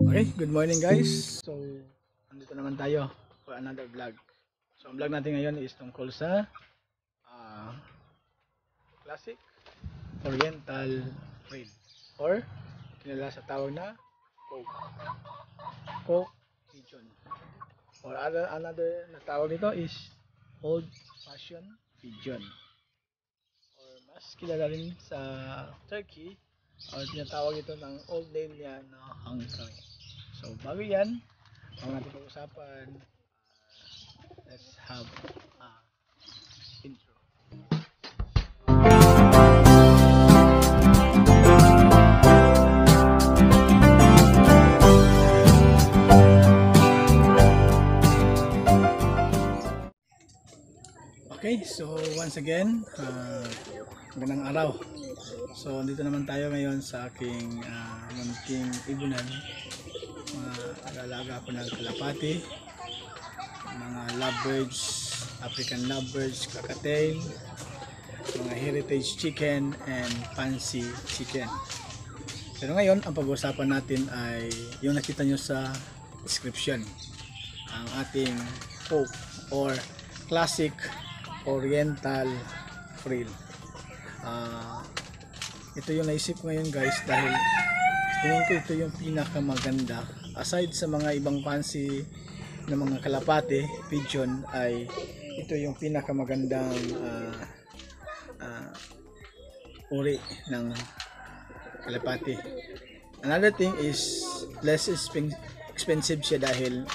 Okay, good morning guys. So, andito naman tayo for another vlog. So, ang vlog natin ngayon is tungkol sa classic oriental rail or kilala sa tawag na Coke pigeon. Or another na tawag nito is old fashioned pigeon. Or mas kilala rin sa Turkey or tinatawag ito ng old name niya na Hungary. So bago yan, ang natin pag-usapan, let's have intro. Okay, so once again, magandang araw. So dito naman tayo ngayon sa aking munting ibunan. Nag-alaga ako ng kalapati, mga lovebirds, African lovebirds, kakatail, mga heritage chicken, and fancy chicken. Pero ngayon, ang pag-uusapan natin ay yung nakita nyo sa description, ang ating Coke or classic oriental frill. Ito yung naisip ko ngayon guys, dahil tingin ko ito yung pinakamaganda aside sa mga ibang fancy na mga kalapate, pigeon, ay ito yung pinakamagandang uri ng kalapate. Another thing is less expensive siya dahil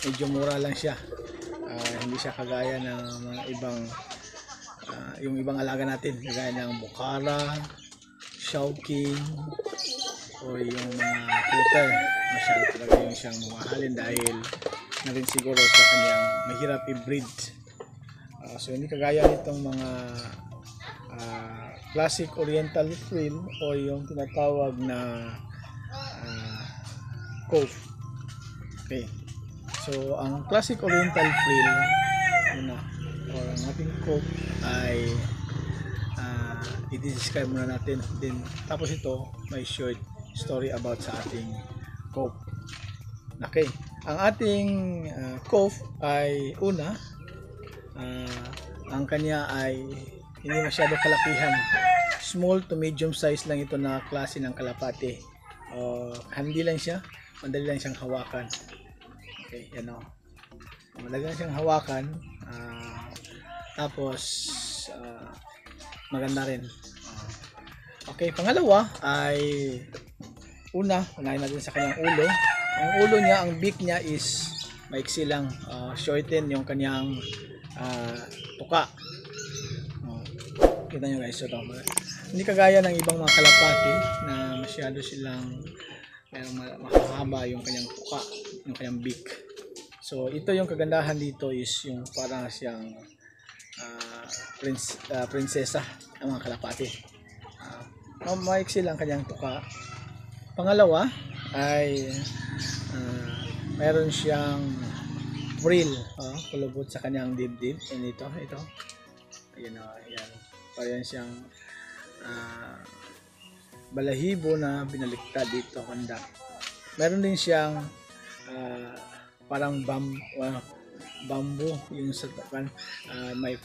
medyo mura lang siya. Hindi siya kagaya ng mga ibang yung ibang alaga natin, kagaya ng Bukhara, Shawking, o yung mga puter. Masyado talaga yung siyang mamahalin dahil na rin siguro sa kanyang mahirap i-breed. So hindi kagaya nitong mga classic oriental frill o yung tinatawag na Coke. Okay, so ang classic oriental frill or ang ating Coke ay i-describe muna natin din, tapos ito may short story about sa ating Coke. Okay, ang ating Coke ay una, ang kanya ay hindi masyado kalakihan, small to medium size lang ito na klase ng kalapate. Handy lang siya, madali lang siyang hawakan. Okay, yan o, madali lang siyang hawakan, tapos maganda rin. Okay, pangalawa ay unahin natin sa kanyang ulo. Ang ulo niya, ang beak niya is maiksi lang, shorten yung kanyang tuka. Kita nyo guys, so hindi kagaya ng ibang mga kalapati na masyado silang mahaba yung kanyang tuka, yung kanyang beak. So ito yung kagandahan dito is yung parang siyang prinsesa ng mga kalapati. Maiksi lang kanyang tuka. Pangalawa ay mayroon siyang frill, kulubot sa kanyang dibdib. Ito. Ayan o, ayan. Parang siyang balahibo na binaliktad dito kanda. Meron din siyang parang bamboo yung sa may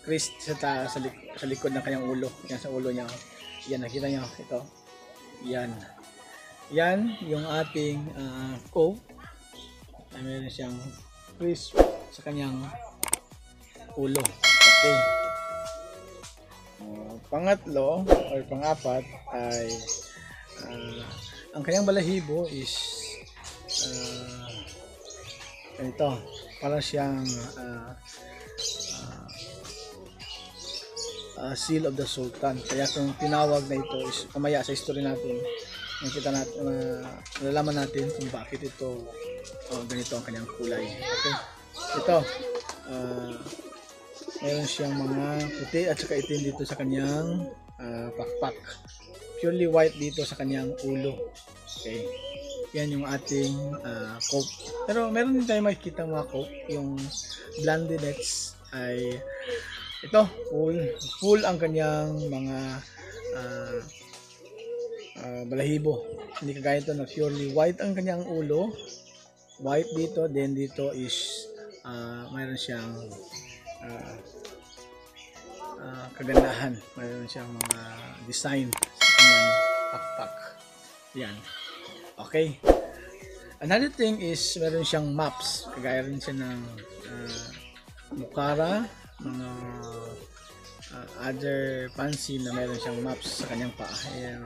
crest sa likod ng kanyang ulo. Yan sa ulo niya. Yan, nakita nyo ito. Yan yung ating Coke. Meron siyang crisp sa kanyang ulo. Okay. Pangatlo or pangapat ay ang kanyang balahibo is ganito. Parang siyang seal of the Sultan. Kaya kung tinawag na ito is kumaya sa history natin, nakita natin, nalalaman natin kung bakit ito ganito ang kanyang kulay. Okay. Ito, mayroon siyang mga puti at saka itim dito sa kanyang pakpak. Purely white dito sa kanyang ulo. Okay. Yan yung ating Coke. Pero meron din tayo makikita mga Coke. Yung blondinets ay ito, full ang kanyang mga balahibo. Hindi kagaya ito na purely white ang kanyang ulo. White dito, then dito is mayroon siyang kagandahan. Mayroon siyang mga design sa kanyang pakpak. Yan. Okay. Another thing is meron siyang maps. Kagaya rin siya ng Mukara, mga other fancy na meron siyang maps sa kanyang paa. Ayan.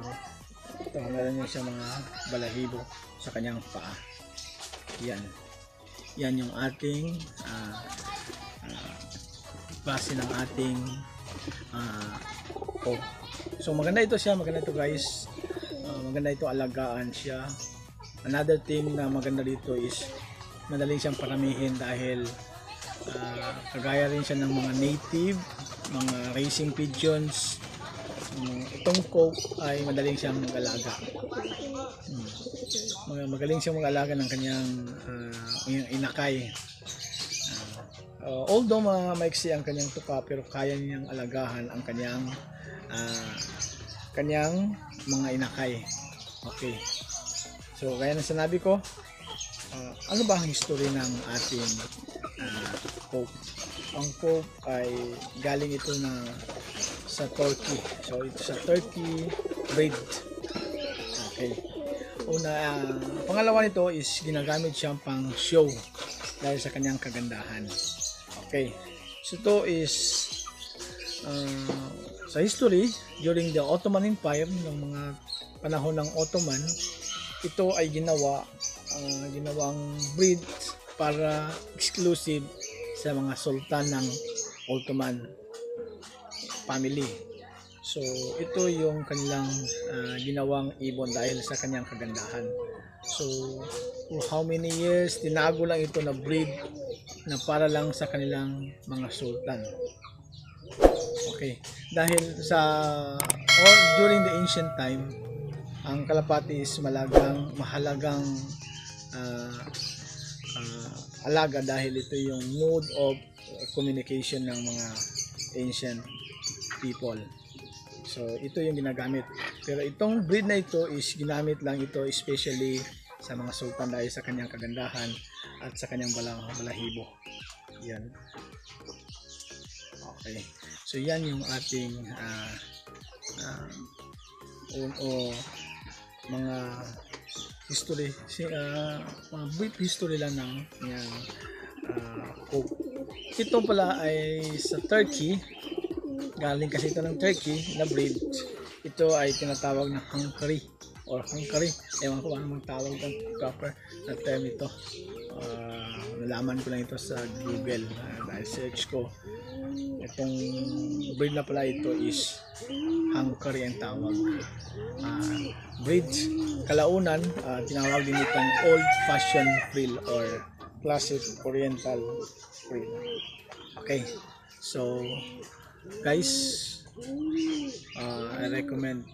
Ito, meron din siyang mga balahibo sa kanyang paa. Yan. Yan yung ating klase ng ating so maganda ito siya, maganda ito guys, maganda ito, alagaan siya. Another thing na maganda dito is madaling siyang paramihin dahil kagaya rin siya ng mga native, mga racing pigeons. Itong coke ay madaling siyang mag-alaga. Magaling siyang mag-alaga ng kanyang inakay. Although maiksi ang kanyang tuka, pero kaya niyang alagahan ang kanyang mga inakay. Okay. So kaya na sinabi ko, ano ba ang history ng ating Pope? Ang Pope ay galing ito sa Turkey. So ito sa Turkey breed. Okay. Pangalawa nito is ginagamit siyang pang show dahil sa kanyang kagandahan. Okay. So ito is sa history during the Ottoman Empire, ng mga panahon ng Ottoman, ito ay ginawang breed para exclusive sa mga sultan ng Ottoman family. So ito yung kanilang ginawang ibon dahil sa kanyang kagandahan. So for how many years tinago lang ito na breed na para lang sa kanilang mga sultan. Okay, dahil during the ancient time, ang kalapati is mahalagang alaga dahil ito yung mode of communication ng mga ancient people. So ito yung ginagamit. Pero itong breed na ito is ginamit lang ito especially sa mga sultan dahil sa kanyang kagandahan at sa kanyang balahibo. Yan. Okay. So yan yung ating mga history, mga brief history lang ng Pope. Ito pala ay sa Turkey, galing kasi ito ng Turkey na breed. Ito ay tinatawag na Hungary or Hungary. Ewan ko ano magtawag ng proper na term ito. Nalaman ko lang ito sa Google dahil search ko. Itong breed na pala ito is Hungary ang tawag. Breed kalaunan, tinawag din itong old fashioned frill or classic oriental frill. Okay, so guys, I recommend,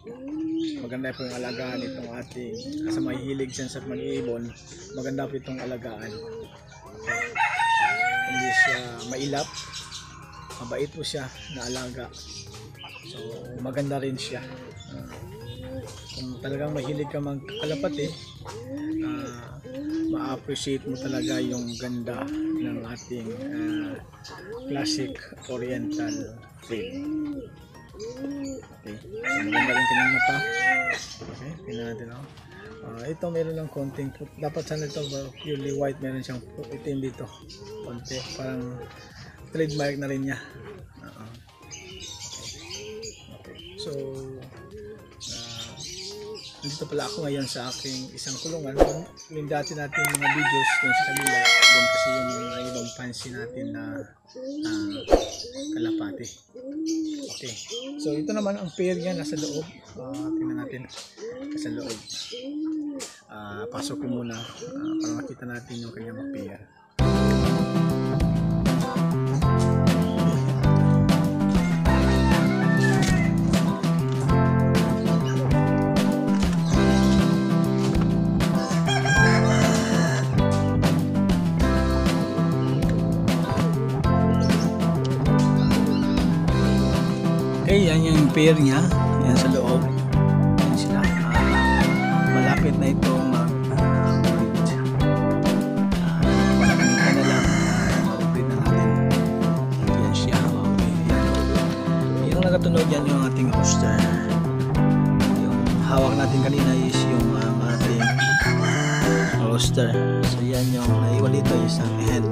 maganda po yung alagaan itong ating, sa may hilig dyan sa mag-iibon, maganda po itong alagaan. Okay. Hindi siya mailap, mabait po siya na alaga, so maganda rin siya. Kung talagang mahilig ka magkalapati, ma-appreciate mo talaga yung ganda ng ating classic oriental frill. Okay, so maganda rin kanyang mata. Okay, tingnan natin ako. Ito meron lang konting, dapat sana ito purely white, meron siyang itim dito konti, parang trademark na rin niya. Okay, so dito pala ako ngayon sa aking isang kulungan. Yung dati natin mga videos doon sa kabila, doon kasi yung mga ibang fancy natin na kalapati. Okay, so ito naman ang pair niya nasa loob. Tingnan natin sa loob. Pasok ko muna para makita natin yung kanyang pair. Okay, yan yung pair niya. Yan sa loob. Yan sila. malapit na ito mag-breed. Panakita na lang, mag-breed na natin. Yan siya. Okay, yan. Yung nakatunod yan yung ating rooster. Yung hawak natin kanina is yung ating rooster. So yan yung naiwan dito isang hen.